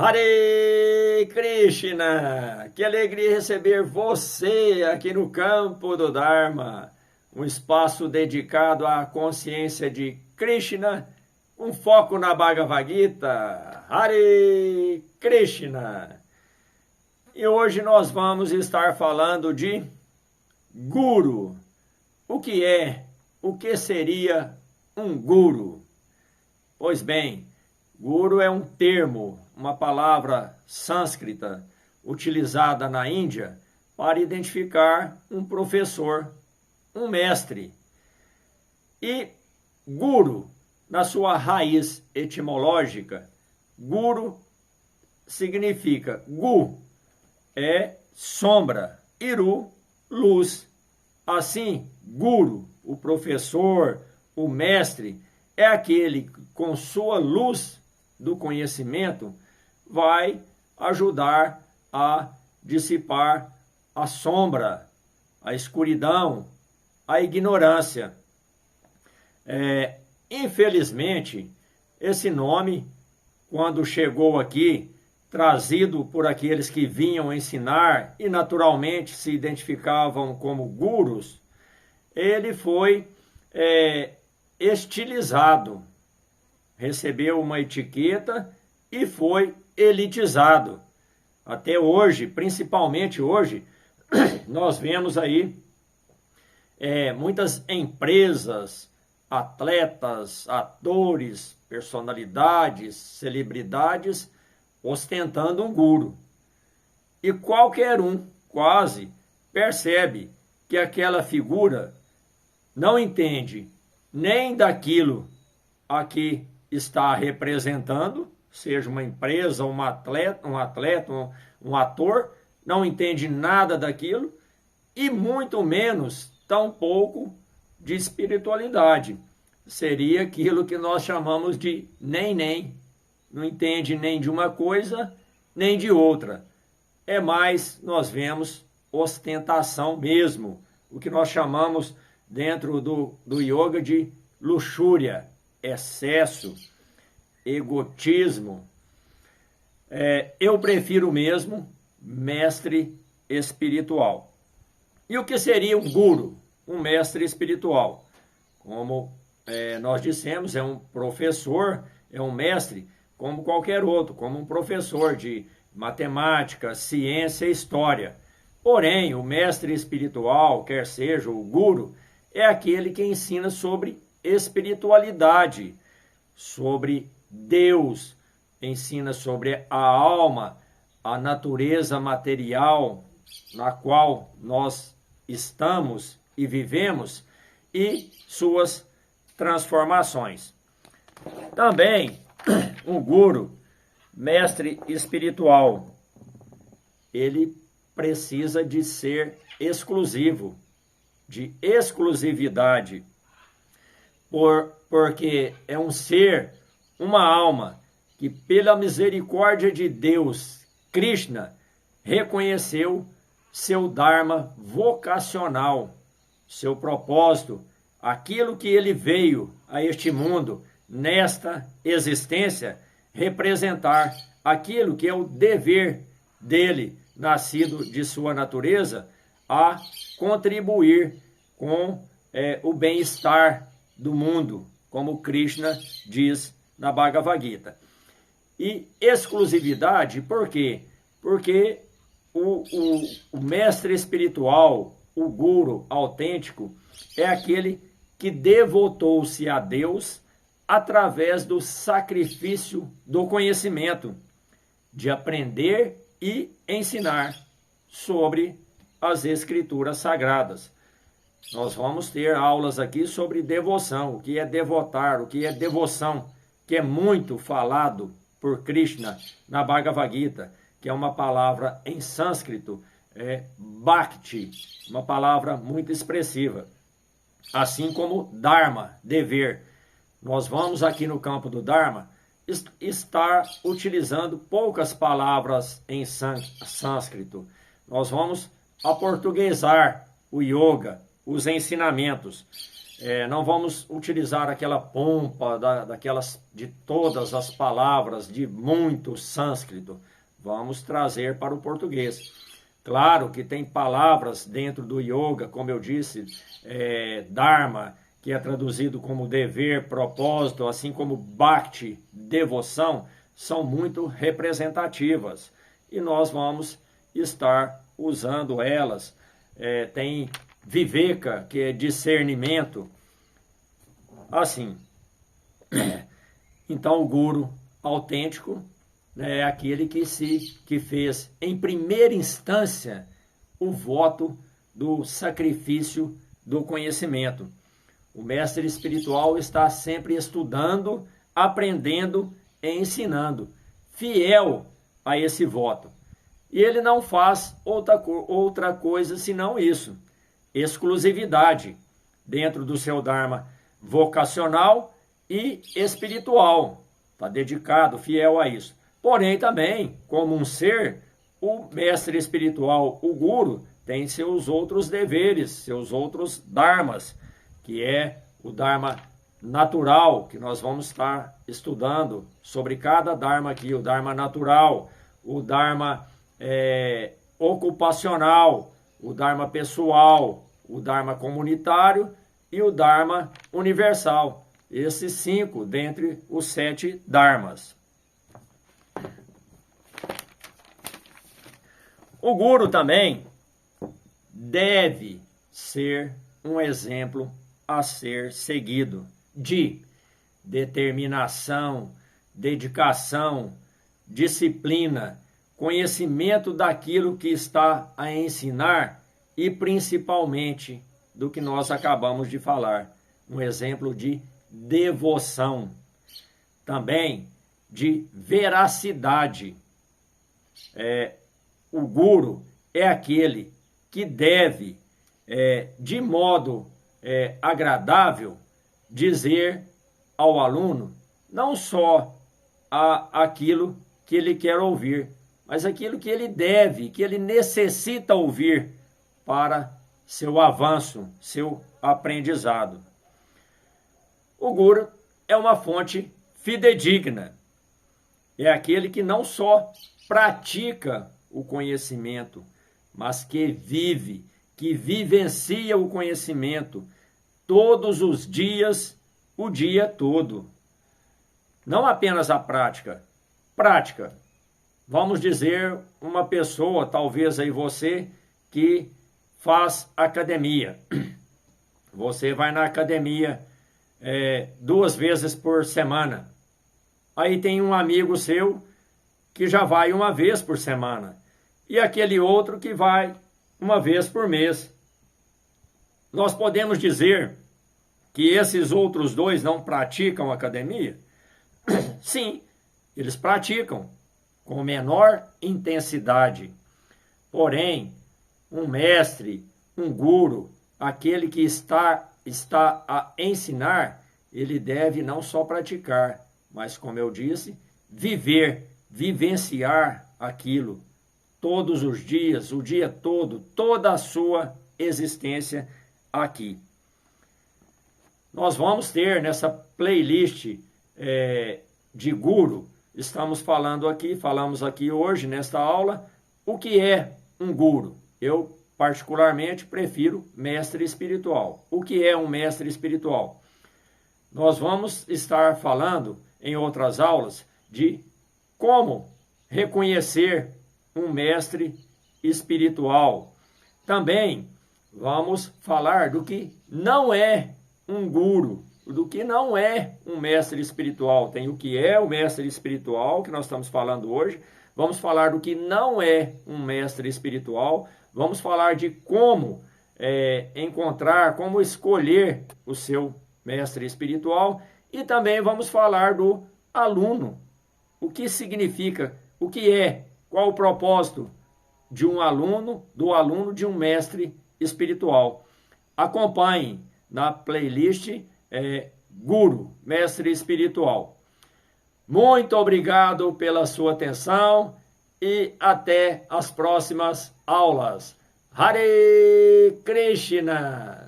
Hare Krishna! Que alegria receber você aqui no Campo do Dharma, um espaço dedicado à consciência de Krishna, um foco na Bhagavad Gita. Hare Krishna! E hoje nós vamos estar falando de Guru. O que seria um Guru? Pois bem, Guru é um termo, uma palavra sânscrita utilizada na Índia para identificar um professor, um mestre. E Guru, na sua raiz etimológica, Guru significa Gu é sombra, Iru, luz. Assim, Guru, o professor, o mestre, é aquele que, com sua luz do conhecimento, vai ajudar a dissipar a sombra, a escuridão, a ignorância. Infelizmente, esse nome, quando chegou aqui, trazido por aqueles que vinham ensinar e naturalmente se identificavam como gurus, ele foi estilizado, recebeu uma etiqueta e foi elitizado. Até hoje, principalmente hoje, nós vemos aí muitas empresas, atletas, atores, personalidades, celebridades ostentando um guru. E qualquer um, quase, percebe que aquela figura não entende nem daquilo a que está representando, seja uma empresa, um atleta, um ator, não entende nada daquilo, e muito menos, tampouco, de espiritualidade. Seria aquilo que nós chamamos de nem. Não entende nem de uma coisa, nem de outra. É mais, nós vemos, ostentação mesmo, o que nós chamamos dentro do yoga de luxúria, excesso, egotismo. Eu prefiro mesmo mestre espiritual. E o que seria um guru, um mestre espiritual? Como nós dissemos, é um professor, é um mestre, como qualquer outro, como um professor de matemática, ciência e história. Porém, o mestre espiritual, quer seja o guru, é aquele que ensina sobre espiritualidade, sobre Deus, ensina sobre a alma, a natureza material na qual nós estamos e vivemos e suas transformações. Também, um guru, mestre espiritual, ele precisa de ser exclusivo, de exclusividade, porque é um ser, uma alma, que pela misericórdia de Deus, Krishna, reconheceu seu dharma vocacional, seu propósito, aquilo que ele veio a este mundo, nesta existência, representar aquilo que é o dever dele, nascido de sua natureza, a contribuir com o bem-estar do mundo, como Krishna diz na Bhagavad Gita. E exclusividade, por quê? Porque o mestre espiritual, o guru autêntico, é aquele que devotou-se a Deus através do sacrifício do conhecimento, de aprender e ensinar sobre as escrituras sagradas. Nós vamos ter aulas aqui sobre devoção, o que é devotar, o que é devoção, que é muito falado por Krishna na Bhagavad Gita, que é uma palavra em sânscrito, bhakti, uma palavra muito expressiva. Assim como dharma, dever. Nós vamos aqui no campo do dharma estar utilizando poucas palavras em sânscrito. Nós vamos aportuguesar o yoga, os ensinamentos. Não vamos utilizar aquela pompa de todas as palavras de muito sânscrito. Vamos trazer para o português. Claro que tem palavras dentro do yoga, como eu disse, dharma, que é traduzido como dever, propósito, assim como bhakti, devoção, são muito representativas. E nós vamos estar usando elas. Tem viveka, que é discernimento. Assim, então o guru autêntico é aquele que fez em primeira instância o voto do sacrifício do conhecimento. O mestre espiritual está sempre estudando, aprendendo e ensinando, fiel a esse voto. E ele não faz outra coisa senão isso. Exclusividade dentro do seu dharma vocacional e espiritual. Está dedicado, fiel a isso. Porém, também, como um ser, o mestre espiritual, o guru, tem seus outros deveres, seus outros dharmas, que é o dharma natural, que nós vamos estar estudando sobre cada dharma aqui, o dharma natural, o dharma ocupacional, o dharma pessoal, o dharma comunitário e o dharma universal. Esses 5 dentre os 7 dharmas. O guru também deve ser um exemplo a ser seguido de determinação, dedicação, disciplina, conhecimento daquilo que está a ensinar e principalmente do que nós acabamos de falar, um exemplo de devoção, também de veracidade. O guru é aquele que deve, de modo agradável, dizer ao aluno não só aquilo que ele quer ouvir, mas aquilo que ele deve, que ele necessita ouvir para seu avanço, seu aprendizado. O guru é uma fonte fidedigna. É aquele que não só pratica o conhecimento, mas que vive, que vivencia o conhecimento todos os dias, o dia todo. Não apenas a prática. Prática. Vamos dizer, uma pessoa, talvez aí você, que faz academia. Você vai na academia 2 vezes por semana. Aí tem um amigo seu que já vai 1 vez por semana. E aquele outro que vai 1 vez por mês. Nós podemos dizer que esses outros 2 não praticam academia? Sim, eles praticam com menor intensidade. Porém, um mestre, um guru, aquele que está a ensinar, ele deve não só praticar, mas, como eu disse, vivenciar aquilo todos os dias, o dia todo, toda a sua existência aqui. Nós vamos ter nessa playlist de guru, falamos aqui hoje nesta aula, o que é um guru. Eu particularmente prefiro mestre espiritual. O que é um mestre espiritual? Nós vamos estar falando em outras aulas de como reconhecer um mestre espiritual. Também vamos falar do que não é um guru, do que não é um mestre espiritual. Tem o que é o mestre espiritual, que nós estamos falando hoje. Vamos falar do que não é um mestre espiritual. Vamos falar de como encontrar, como escolher o seu mestre espiritual. E também vamos falar do aluno. O que significa, o que é, qual o propósito de um aluno, de um mestre espiritual. Acompanhem na playlist Guru, Mestre Espiritual. Muito obrigado pela sua atenção e até as próximas aulas. Hare Krishna!